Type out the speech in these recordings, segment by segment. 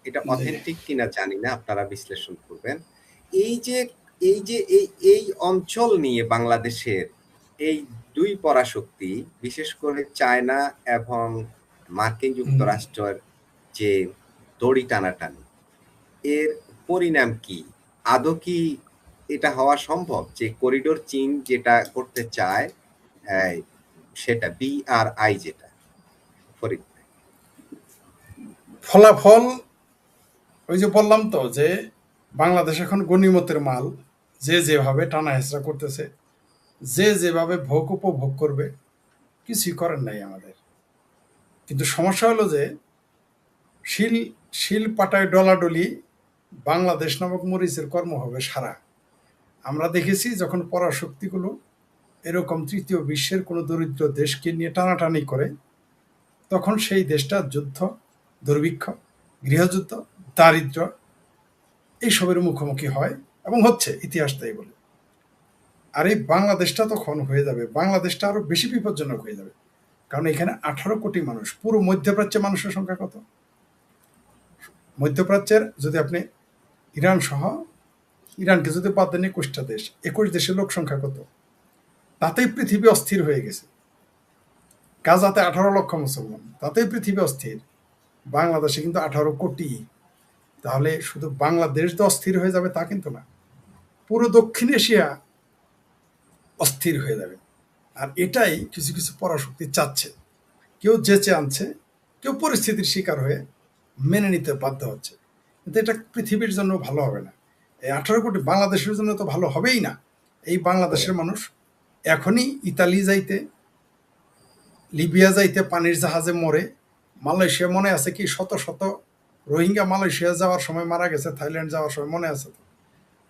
এটা জি। অথেন্টিক কিনা জানি না, আপনারা বিশ্লেষণ করবেন। এই যে এই অঞ্চল নিয়ে বাংলাদেশের এই ২ পরাশক্তি, বিশেষ করে চায়না এবং মার্কিন হুম। যুক্তরাষ্ট্রের যে দড়ি টানাটানি, এর পরিণাম কি? আদৌ কি এটা হওয়া সম্ভব যে করিডোর চীন যেটা করতে চায়, এই সেটা BRI যেটা, ফরিদ ভাই? ফলাফল ওই যে বললাম তো যে বাংলাদেশ এখন গনিমতের মাল, যে যেভাবে টানা হেঁচড়া করতেছে, যে যেভাবে ভোগ উপভোগ করবে, কিছুই করার নাই আমাদের। কিন্তু সমস্যা হলো যে শিল শিল পাটায় ডলাডলি বাংলাদেশ নামক মরিচের কর্ম হবে সারা। আমরা দেখেছি যখন পরাশক্তিগুলো এরকম তৃতীয় বিশ্বের কোনো দরিদ্র দেশকে নিয়ে টানাটানি করে, তখন সেই দেশটা যুদ্ধ, দুর্ভিক্ষ, গৃহযুদ্ধ, দারিদ্র্য এইসবের মুখোমুখি হয় এবং হচ্ছে, ইতিহাস তাই বলে। আর এই বাংলাদেশটা তখন হয়ে যাবে, বাংলাদেশটা আরো বেশি বিপজ্জনক হয়ে যাবে। কারণ এখানে 18 কোটি মানুষ। পুরো মধ্যপ্রাচ্যে মানুষের সংখ্যা কত? মধ্যপ্রাচ্যের যদি আপনি ইরান সহ, ইরানকে যদি বাদ দেন 21টা দেশ, 21 দেশের লোক সংখ্যা কত? তাতেই পৃথিবী অস্থির হয়ে গেছে। গাজাতে 18 লক্ষ মুসলমান, তাতেই পৃথিবী অস্থির। বাংলাদেশে কিন্তু 18 কোটি। তাহলে শুধু বাংলাদেশ তো অস্থির হয়ে যাবে তা কিন্তু না, পুরো দক্ষিণ এশিয়া অস্থির হয়ে যাবে। আর এটাই কিছু কিছু পরাশক্তি চাচ্ছে। কেউ যেচে আনছে, কেউ পরিস্থিতির শিকার হয়ে মেনে নিতে বাধ্য হচ্ছে। কিন্তু এটা পৃথিবীর জন্য ভালো হবে না। এই 18 কোটি বাংলাদেশের জন্য তো ভালো হবেই না। এই বাংলাদেশের মানুষ এখনই ইতালি যাইতে, লিবিয়া যাইতে পানির জাহাজে মরে, মালয়েশিয়া মনে আছে কি শত শত রোহিঙ্গা মালয়েশিয়া যাওয়ার সময় মারা গেছে, থাইল্যান্ড যাওয়ার সময় মনে আছে তো?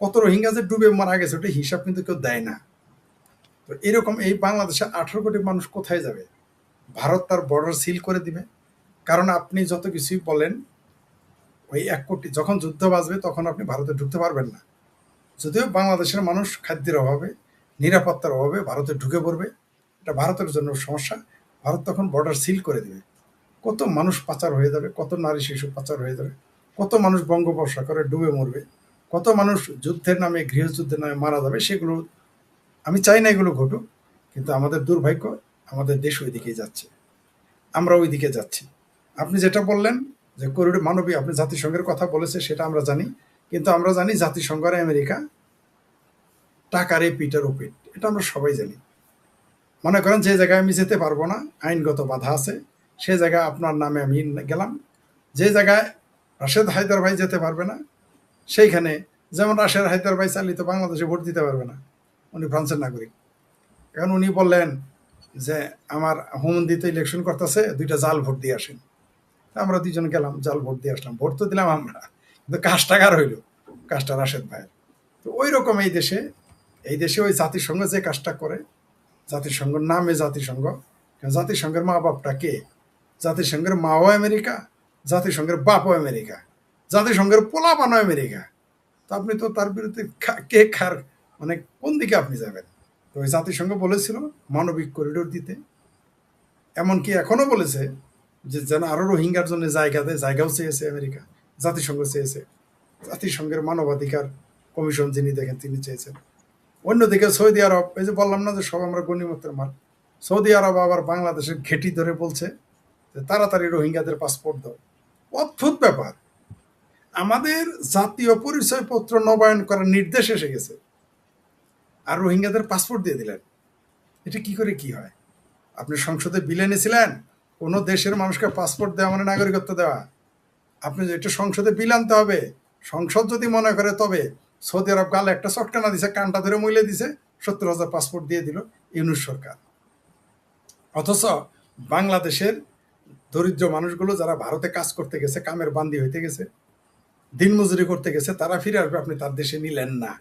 কত রোহিঙ্গা যে ডুবে মারা গেছে ওটা হিসাব কিন্তু কেউ দেয় না। তো এরকম এই বাংলাদেশে 18 কোটি মানুষ কোথায় যাবে? ভারত তার বর্ডার সিল করে দিবে। কারণ আপনি যত কিছুই বলেন, ওই 1 কোটি যখন যুদ্ধ বাজবে তখন আপনি ভারতে ঢুকতে পারবেন না। যদিও বাংলাদেশের মানুষ খাদ্যের অভাবে, নিরাপত্তার অভাবে ভারতে ঢুকে পড়বে, এটা ভারতের জন্য সমস্যা। ভারত তখন বর্ডার সিল করে দেবে। কত মানুষ পাচার হয়ে যাবে, কত নারী শিশু পাচার হয়ে যাবে, কত মানুষ বঙ্গোপসাগরে ডুবে মরবে, কত মানুষ যুদ্ধের নামে, গৃহযুদ্ধের নামে মারা যাবে। সেগুলো আমি চাই না এগুলো ঘটুক, কিন্তু আমাদের দুর্ভাগ্য, আমাদের দেশ ওই দিকেই যাচ্ছে, আমরা ওই দিকে যাচ্ছি। আপনি যেটা বললেন যে করিডোর মানবী, আপনি জাতিসংঘের কথা বলেছে সেটা আমরা জানি, কিন্তু আমরা জানি জাতিসংঘ আর আমেরিকা টাকার এই পিটার ওপিট, এটা আমরা সবাই জানি। মনে করেন যে জায়গায় আমি যেতে পারবো না, আইনগত বাধা আছে, সে জায়গায় আপনার নামে আমি গেলাম। যে জায়গায় রাশেদ হায়দার ভাই যেতে পারবে না, সেইখানে, যেমন রাশেদ হায়দার ভাই চালিত বাংলাদেশে ভোট দিতে পারবে না, উনি ফ্রান্সের নাগরিক। এখন উনি বললেন যে আমার হোমন্দিতে ইলেকশন করতেছে, 2টা জাল ভোট দিয়ে আসেন। আমরা 2জন গেলাম, জাল ভোট দিয়ে আসলাম, ভোট তো দিলাম আমরা, কিন্তু কাজটা কার হইল? কাজটা রাশেদ ভাইয়ের। তো ওই রকম এই দেশে ওই জাতিসংঘ যে কাজটা করে, জাতিসংঘের নামে জাতিসংঘ, জাতিসংঘের মা বাপটা কে? জাতিসংঘের মাও আমেরিকা, জাতিসংঘের বাপও আমেরিকা, জাতিসংঘের পোলাপানও আমেরিকা। তো আপনি তো তার বিরুদ্ধে কে খার, মানে কোন দিকে আপনি যাবেন? তো ওই জাতিসংঘ বলেছিল মানবিক করিডোর দিতে, এমনকি এখনো বলেছে যে যেন আরো রোহিঙ্গার জন্য জায়গা দেয়, জায়গাও চেয়েছে আমেরিকা, জাতিসংঘ চেয়েছে, জাতিসংঘের মানবাধিকার কমিশন যিনি দেখেন তিনি চেয়েছেন। অন্যদিকে সৌদি আরব, এই যে বললাম না যে সব আমরা গণিমতের মাল, সৌদি আরব আবার বাংলাদেশের ঘেঁটি ধরে বলছে যে তাড়াতাড়ি রোহিঙ্গাদের পাসপোর্ট দাও। অদ্ভুত ব্যাপার, আমাদের জাতীয় পরিচয়পত্র নবায়ন করার নির্দেশ এসে গেছে, আর রোহিঙ্গাদের পাসপোর্ট দিয়ে দিলেন। এটা কি করে কি হয়? আপনি সংসদে বিল এনেছিলেন কোনো দেশের মানুষকে পাসপোর্ট দেওয়া মানে নাগরিকত্ব দেওয়া। আপনি এটা সংসদে বিল আনতে হবে, সংসদ যদি মনে করে তবে। সৌদি আরব গালে একটা চটকানা দিছে, কানটা ধরে মইলে দিছে, 70,000 পাসপোর্ট দিয়ে দিল ইউনূস সরকার। অথচ বাংলাদেশের দরিদ্র মানুষগুলো যারা ভারতে কাজ করতে গেছে, কামের বান্দি হইতে গেছে, দিনমজুরি করতে গেছে, তারা ফিরে আসবে, আপনি তার দেশে নিলেন না।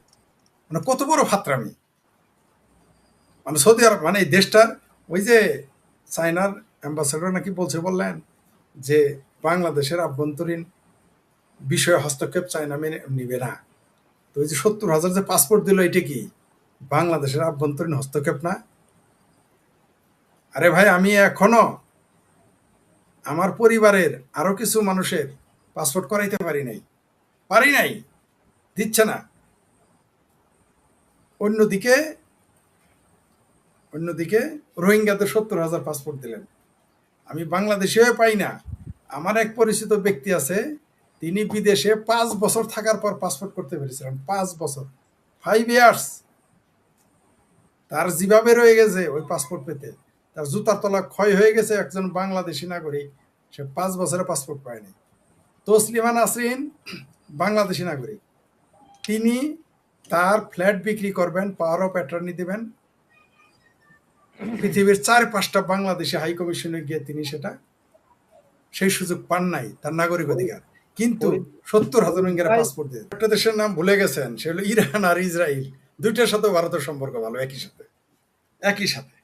মানে কত বড় ফাত্রামি! মানে সৌদি আরব মানে এই দেশটার, ওই যে চায়নার অ্যাম্বাসেডর নাকি বলছে, বললেন যে বাংলাদেশের আভ্যন্তরীণ বিষয়ে হস্তক্ষেপ চায়না মেনে নিবে না। তো ওই যে 70,000 যে পাসপোর্ট দিল, এটা কি বাংলাদেশের আভ্যন্তরীণ হস্তক্ষেপ না? আরে ভাই, আমি এখনো আমার পরিবারের আরো কিছু মানুষের পাসপোর্ট করাইতে পারি নাই, দিচ্ছে না। অন্যদিকে অন্যদিকে রোহিঙ্গাদের 70,000 পাসপোর্ট দিলেন। আমি বাংলাদেশেও পাই না। আমার এক পরিচিত ব্যক্তি আছে, তিনি বিদেশে 5 বছর থাকার পর পাসপোর্ট করতে পেরেছিলেন। 5 বছর, 5 ইয়ার্স তার যেভাবে রয়ে গেছে ওই পাসপোর্ট পেতে, তার জুতার তলা ক্ষয় হয়ে গেছে। একজন বাংলাদেশি নাগরিক, সে 5 বছরে পাসপোর্ট পায়নি। তসলিমা নাসরিন বাংলাদেশি নাগরিক, তিনি তার ফ্ল্যাট বিক্রি করবেন, পাওয়ার অফ অ্যাটর্নি দেবেন, পৃথিবীর 4-5টা বাংলাদেশি হাই কমিশনে গিয়ে তিনি সেই সুযোগ পান নাই, তার নাগরিক অধিকার। কিন্তু 70,000 রোহিঙ্গারা পাসপোর্ট দিয়ে, একটা দেশের নাম ভুলে গেছেন, সে হলো ইরান আর ইসরায়েল। দুইটার সাথে ভারতের সম্পর্ক ভালো, একই সাথে।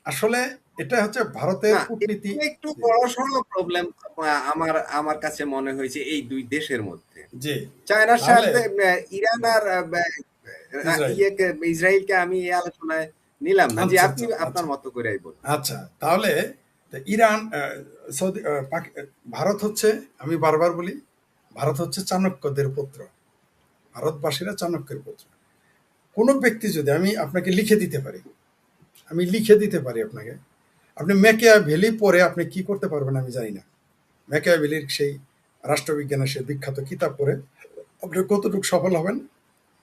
আসলে এটা হচ্ছে ভারতের না, কূটনীতি। এটা একটু বড়সড় প্রবলেম আমার আমার কাছে মনে হয়েছে এই দুই দেশের মধ্যে। জি, চায়নার তাহলে সাথে ইরান আর ইসরায়েল। ইসরায়েলকে আমি এই আলোচনায় নিলাম না। যে আচ্ছা আপনি আচ্ছা আপনার আচ্ছা মতো করেই বলুন। আচ্ছা, তাহলে ইরান, সৌদি, ভারত হচ্ছে, আমি বারবার বলি, ভারত হচ্ছে চাণক্যদের পুত্র। ভারতবাসীরা চাণক্যের পুত্র। কোনো ব্যক্তি যদি, আমি আপনাকে লিখে দিতে পারি, আপনাকে, আপনি ম্যাকিয়াভেলি পড়ে আপনি কি করতে পারবেন আমি জানি না। ম্যাকিয়াভেলির সেই রাষ্ট্রবিজ্ঞানের সেই বিখ্যাত কিতাব পড়ে আপনি কতটুকু সফল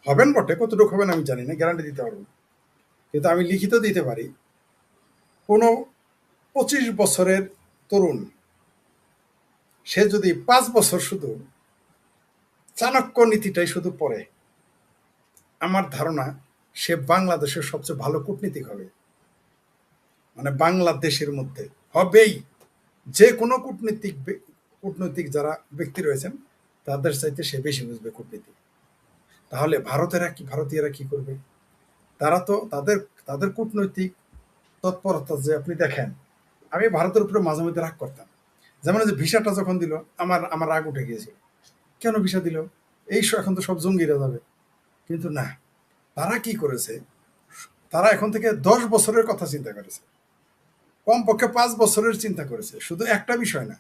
হবেন বটে, কতটুকু হবেন আমি জানি না, গ্যারান্টি দিতে পারবো না। কিন্তু আমি লিখিত দিতে পারি, কোনো 25 বছরের তরুণ, সে যদি 5 বছর শুধু চাণক্য নীতিটাই শুধু পড়ে, আমার ধারণা সে বাংলাদেশের সবচেয়ে ভালো কূটনীতিক হবে। মানে বাংলাদেশের মধ্যে হবেই। যে কোনো কূটনৈতিক যারা ব্যক্তি রয়েছেন তাদের চাইতে সে বেশি বুঝবে কূটনীতি। তাহলে ভারতীয়রা কি করবে? তারা তো তাদের কূটনৈতিক তৎপরতা যে আপনি দেখেন, আমি ভারতের উপরে মাঝে মধ্যে রাগ করতাম। যেমন যে ভিসাটা যখন দিল, আমার রাগ উঠে গিয়েছিল। কেন ভিসা দিল? এখন তো সব জঙ্গিরা যাবে। কিন্তু না, তারা কি করেছে, তারা এখন থেকে 10 বছরের কথা চিন্তা করেছে, কমপক্ষে 5 বছরের চিন্তা করেছে। শুধু একটা বিষয় না,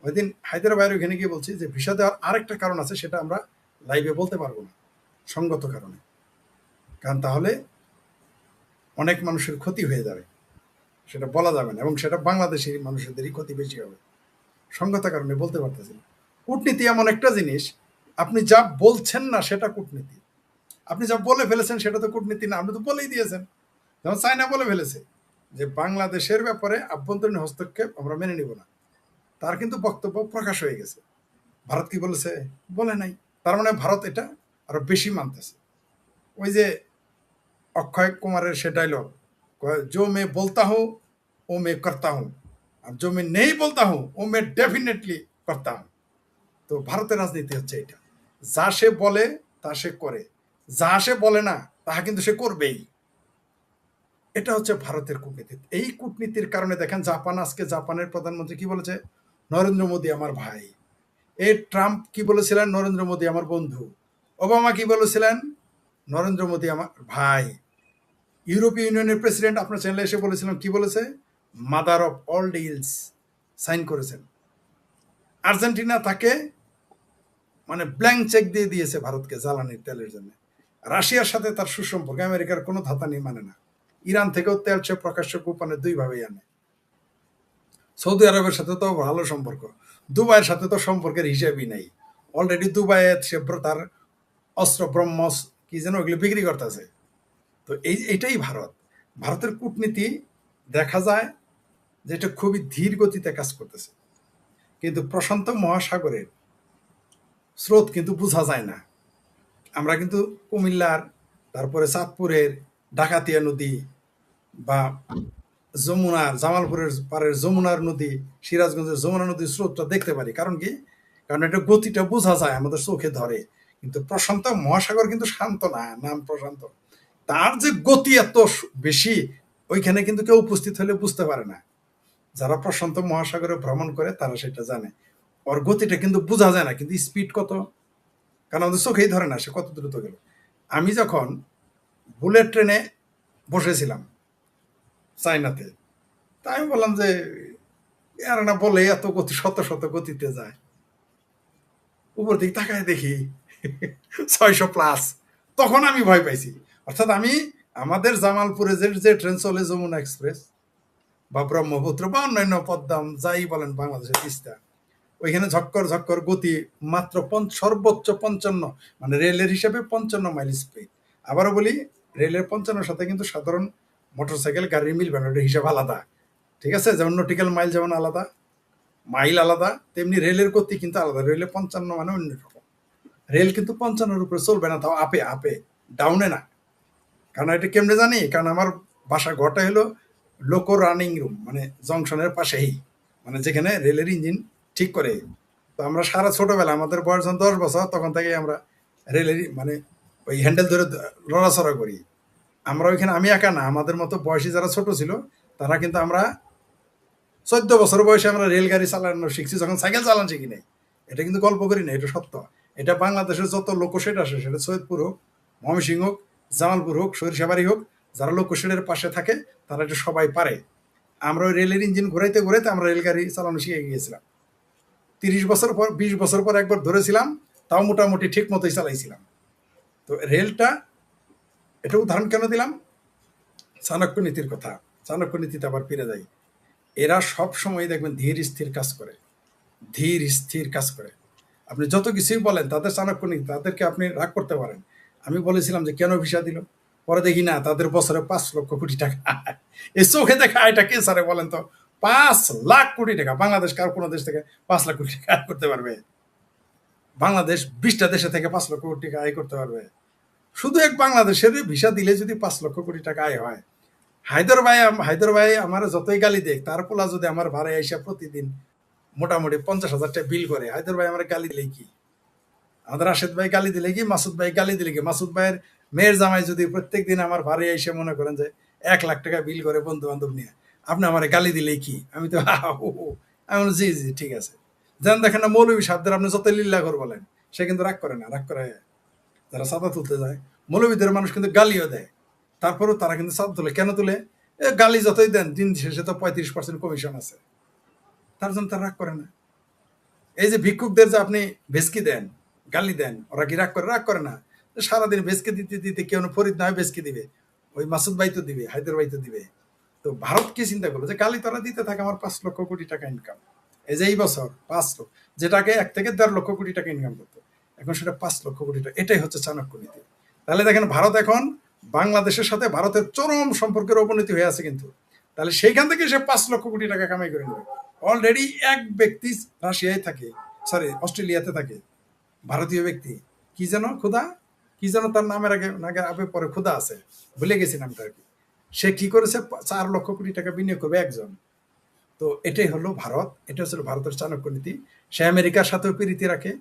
ওই দিন হায়দ্রাবাদের ওখানে গিয়ে বলছি যে ভিসা দেওয়ার আরেকটা কারণ আছে, সেটা আমরা লাইভে বলতে পারবো না সঙ্গত কারণে, কারণ তাহলে অনেক মানুষের ক্ষতি হয়ে যাবে, সেটা বলা যাবে না, এবং সেটা বাংলাদেশি মানুষদেরই ক্ষতি বেশি হবে। সঙ্গত কারণে বলতে পারতেছি না। কূটনীতি এমন একটা জিনিস, আপনি যা বলছেন না সেটা কূটনীতি, আপনি যা বলে ফেলেছেন সেটা তো কূটনীতি না, আপনি তো বলেই দিয়েছেন। যেমন চায়না বলে ফেলেছে যে বাংলাদেশের ব্যাপারে আভ্যন্তরীণ হস্তক্ষেপ আমরা মেনে নিব না, তার কিন্তু বক্তব্য প্রকাশ হয়ে গেছে। ভারত কি বলেছে? বলে নাই। তার মানে ভারত এটা আরো বেশি মানতেছে। ওই যে অক্ষয় কুমারের সে ডায়লগ, जो मैं बोलता हूँ वो मैं करता हूँ, আর जो मैं नहीं बोलता हूँ वो मैं डेफिनेटली करता हूँ। তো ভারতের রাজনীতি হচ্ছে এটা, যা সে বলে তা সে করে, যা সে বলে না তাহা কিন্তু সে করবেই। এটা হচ্ছে ভারতের কূটনীতি। এই কূটনীতির কারণে দেখেন জাপানের প্রধানমন্ত্রী কি বলেছে? নরেন্দ্র মোদী আমার ভাই। ট্রাম্প কি বলেছিলেন? নরেন্দ্র মোদী আমার বন্ধু। ওবামা কি বলেছিলেন? নরেন্দ্র মোদী আমার ভাই। ইউরোপীয় ইউনিয়নের প্রেসিডেন্ট আপনার চ্যানেলে এসে বলেছিলাম, কি বলেছে? Mother of all deals sign করেছেন। আর্জেন্টিনা তাকে মানে ব্ল্যাঙ্ক চেক দিয়ে দিয়েছে ভারতকে জ্বালানির তেলের জন্য। রাশিয়ার সাথে তার সুসম্পর্ক, আমেরিকার কোনো ধাতানি মানে না। ইরান থেকেও তেল সে প্রকাশ্য গোপনে দুইভাবেই আনে। সৌদি আরবের সাথে তো ভালো সম্পর্ক, দুবাইয়ের সাথে তো সম্পর্কের হিসাবই নাই। অলরেডি দুবাইয়ে সে তার অস্ত্র ব্রহ্মস কি যেন ওগুলো বিক্রি করতেছে। তো এইটাই ভারতের কূটনীতি দেখা যায় যে এটা খুবই ধীর গতিতে কাজ করতেছে, কিন্তু প্রশান্ত মহাসাগরের স্রোত কিন্তু বোঝা যায় না। আমরা কিন্তু কুমিল্লার, তারপরে চাঁদপুরের ডাকাতিয়া নদী, বা জামালপুরের পারের যমুনার নদী, সিরাজগঞ্জের যমুনা নদীর স্রোতটা দেখতে পারি। কারণ কি? কারণ এটা গতিটা বোঝা যায়, আমাদের চোখে ধরে। কিন্তু প্রশান্ত মহাসাগর কিন্তু শান্ত না, নাম প্রশান্ত, তার যে গতি এত বেশি, ওইখানে কিন্তু কেউ উপস্থিত হলে বুঝতে পারে না। যারা প্রশান্ত মহাসাগরে ভ্রমণ করে তারা সেটা জানে। ওর গতিটা কিন্তু বোঝা যায় না, কিন্তু স্পিড কত, কারণ আমাদের চোখেই ধরে না সে কত দ্রুত গেল। আমি যখন বুলেট ট্রেনে বসেছিলাম চায়নাতে, তা আমি বললাম যে এরা না বলে এত গতি, শত শত গতিতে যায়। উপর দিকে তাকায় দেখি 600+। তখন আমি ভয় পাইছি। অর্থাৎ আমি আমাদের জামালপুরে যে ট্রেন চলে যমুনা এক্সপ্রেস বা ব্রহ্মপুত্র বা অন্যান্য পদ্মাম যাই বলেন বাংলাদেশের তিস্তা, ওইখানে ঝক্কর ঝক্কর গতি মাত্র সর্বোচ্চ 55, মানে রেলের হিসাবে 55 মাইল স্পিড। আবারও বলি, রেলের 55 সাথে কিন্তু সাধারণ মোটরসাইকেল গাড়ির মিলবে না, ওটার হিসাব আলাদা। ঠিক আছে, যেমন নটিক্যাল মাইল যেমন আলাদা, মাইল আলাদা, তেমনি রেলের গতি কিন্তু আলাদা। রেলে 55 মানে অন্যরকম। রেল কিন্তু 55-এর উপরে চলবে না, তাও আপে আপে, ডাউনে না। কারণ এটা কেমনে জানি, কারণ আমার বাসা ঘরটা হলো লোকো রানিং রুম, মানে জংশনের পাশেই, মানে যেখানে রেলের ইঞ্জিন ঠিক করে। তো আমরা সারা ছোটবেলা, আমাদের বয়স যখন 10 বছর, তখন থেকে আমরা রেলের মানে ওই হ্যান্ডেল ধরে লড়াচড়া করি। আমরা ওইখানে, আমি একা না, আমাদের মতো বয়সী যারা ছোট ছিল তারা কিন্তু, আমরা 14 বছর বয়সে আমরা রেলগাড়ি চালানো শিখছি, যখন সাইকেল চালানো শিখি নাই। এটা কিন্তু গল্প করি না, এটা সত্য। এটা বাংলাদেশের যত লোকশেড আসে, সেটা সৈয়দপুর হোক, ময়মনসিংহ হোক, জামালপুর হোক, সরিষাবাড়ি হোক, যারা লোকশেডের পাশে থাকে তারা এটা সবাই পারে। আমরা ওই রেলের ইঞ্জিন ঘুরাইতে ঘুরাইতে আমরা রেলগাড়ি চালানো শিখে গিয়েছিলাম। 30 বছর পর, 20 বছর পর একবার ধরেছিলাম, তাও মোটামুটি ঠিক মতোই চালাইছিলাম। তো রেলটা, এটা উদাহরণ কেন দিলাম? চাণক্য নীতির কথা। চাণক্য নীতিতে আবার ফিরে যাই। এরা সব সময় দেখবেন ধীর স্থির কাজ করে, ধীর স্থির কাজ করে। আপনি যত কিছুই বলেন, তাদের চাণক্য নীতি, তাদেরকে আপনি রাগ করতে পারেন। আমি বলেছিলাম যে কেন ভিসা দিল, পরে দেখি না, তাদের বছরে 5 লক্ষ কোটি টাকা আয়। এই চোখে দেখা এটা কে স্যারে বলেন তো? 5 লাখ কোটি টাকা। বাংলাদেশ কার কোনো দেশ থেকে 5 লাখ কোটি টাকা আয় করতে পারবে? বাংলাদেশ 20টা দেশে থেকে 5 লক্ষ কোটি টাকা আয় করতে পারবে? শুধু এক বাংলাদেশের ভিসা দিলে যদি 5 লক্ষ কোটি টাকা আয় হয়। হায়দর ভাই আমার যতই গালি দেখ, তার পোলা যদি আমার ভাড়ায় এসে প্রতিদিন মোটামুটি 50,000 টাকা বিল করে, হায়দর ভাই আমার গালি দিলে কি? আমাদের রাশেদ ভাই গালি দিলে কি? মাসুদ ভাই গালি দিলে কি? মাসুদ ভাইয়ের মেয়ের জামাই যদি প্রত্যেক দিন আমার ভাড়ায় এসে মনে করেন যে 1 লাখ টাকা বিল করে বন্ধু বান্ধব নিয়ে, আপনি আমার গালি দিলেই কি? আমি তো আমি বলি, জি জি ঠিক আছে। যেন দেখেন না, মৌলবী সাহেবদের আপনি যত লিল্লাঘর বলেন, সে কিন্তু রাগ করে না। রাগ করে যারা চাঁদা তুলতে যায়, মৌলবীদের মানুষ কিন্তু গালিও দেয়, তারপরেও তারা কিন্তু চাঁদা তুলে। কেন তুলে? গালি যতই দেন, দিন শেষে তো 35% কমিশন আছে, তার জন্য তারা রাগ করে না। এই যে ভিক্ষুকদের যে আপনি ভেসকি দেন, গালি দেন, ওরা কি রাগ করে? রাগ করে না। সারাদিন ভেসকে দিতে দিতে কেউ ফরিদ না হয় ভেসকে দিবে, ওই মাসুদ ভাই তো দিবে, হায়দর ভাই তো দিবে। তো ভারত কি চিন্তা করলো যে গালি তারা দিতে থাকে, আমার 5 লক্ষ কোটি টাকা ইনকাম। এই যে এই বছর 5 লক্ষ, যেটাকে 1 থেকে 1.5 লক্ষ কোটি টাকা ইনকাম করতো, এখন সেটা 5 লক্ষ কোটি টাকা। এটাই হচ্ছে চাণক্য নীতি। তাহলে দেখেন, ভারত এখন বাংলাদেশের সাথে ভারতের চরম সম্পর্কের অবনতি হয়ে আছে কিন্তু। তাহলে সেইখান থেকে সে 5 লক্ষ কোটি টাকা কামাই করে নেবে। অলরেডি এক ব্যক্তি রাশিয়ায় থাকে, সরি অস্ট্রেলিয়াতে থাকে, ভারতীয় ব্যক্তি, কি যেন খুদা, কি যেন তার নামের আগে নাগে আগে পরে খুদা আছে, ভুলে গেছি নামটা আর কি। সে কি করেছে? 4 লক্ষ কোটি টাকা বিনিয়োগ করবে একজন। তো এটাই হলো ভারত, এটা হচ্ছে ভারতের চাণক্য নীতি। সে আমেরিকার সাথেও প্রীতি রাখে,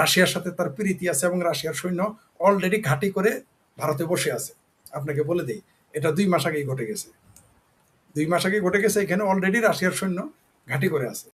রাশিয়ার সাথে তার প্রীতি আছে, এবং রাশিয়ার সৈন্য অলরেডি ঘাঁটি করে ভারতে বসে আছে। আপনাকে বলে দিই, এটা 2 মাস আগেই ঘটে গেছে। 2 মাস আগে ঘটে গেছে, এখানে অলরেডি রাশিয়ার সৈন্য ঘাঁটি করে আছে।